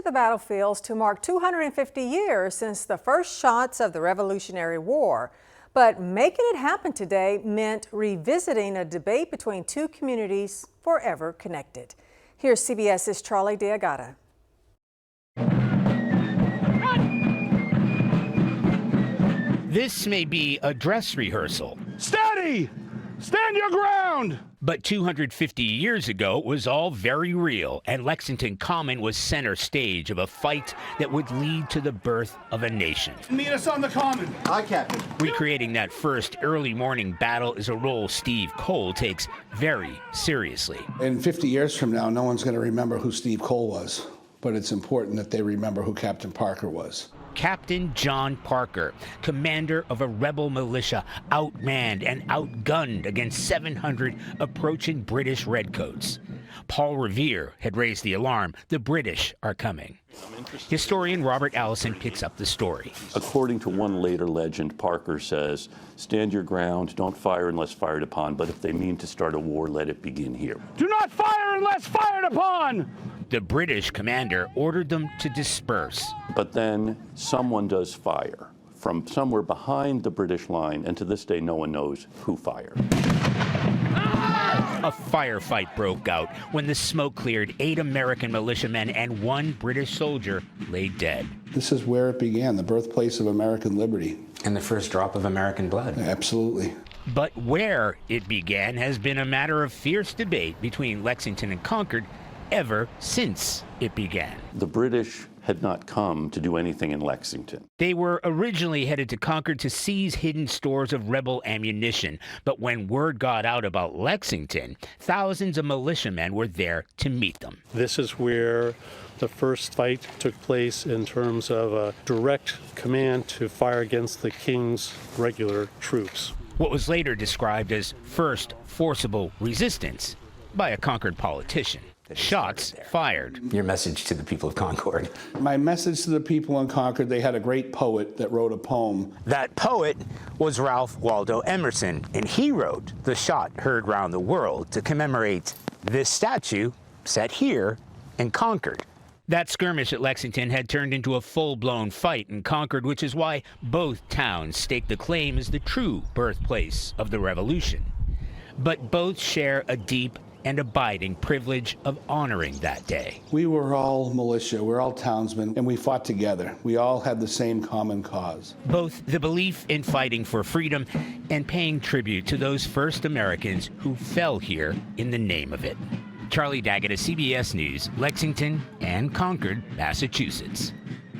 the battlefields to mark 250 years since the first shots of the Revolutionary War. But making it happen today meant revisiting a debate between two communities forever connected. Here's CBS's Charlie D'Agata. This may be a dress rehearsal. Steady! Stand your ground! But 250 years ago, it was all very real, and Lexington Common was center stage of a fight that would lead to the birth of a nation. Meet us on the Common. Aye, Captain. Recreating that first early morning battle is a role Steve Cole takes very seriously. In 50 years from now, no one's going to remember who Steve Cole was, but it's important that they remember who Captain Parker was. Captain John Parker, commander of a rebel militia, outmanned and outgunned against 700 approaching British redcoats. Paul Revere had raised the alarm. The British are coming. Historian Robert Allison picks up the story. According to one later legend, Parker says, "Stand your ground, don't fire unless fired upon, but if they mean to start a war, let it begin here." Do not fire unless fired upon! The British commander ordered them to disperse. But then someone does fire from somewhere behind the British line, and to this day no one knows who fired. A firefight broke out. When the smoke cleared, 8 American militiamen and 1 British soldier lay dead. This is where it began, the birthplace of American liberty. And the first drop of American blood. Absolutely. But where it began has been a matter of fierce debate between Lexington and Concord ever since it began. The British had not come to do anything in Lexington. They were originally headed to Concord to seize hidden stores of rebel ammunition, but when word got out about Lexington, thousands of militiamen were there to meet them. This is where the first fight took place in terms of a direct command to fire against the King's regular troops. What was later described as first forcible resistance by a Concord politician. Shots fired. Your message to the people of Concord. My message to the people in Concord, they had a great poet that wrote a poem. That poet was Ralph Waldo Emerson, and he wrote "The Shot Heard Round the World" to commemorate this statue set here in Concord. That skirmish at Lexington had turned into a full-blown fight in Concord, which is why both towns staked the claim as the true birthplace of the Revolution. But both share a deep and abiding privilege of honoring that day. We were all militia, we're all townsmen, and we fought together. We all had the same common cause. Both the belief in fighting for freedom and paying tribute to those first Americans who fell here in the name of it. Charlie D'Agata, CBS News, Lexington and Concord, Massachusetts.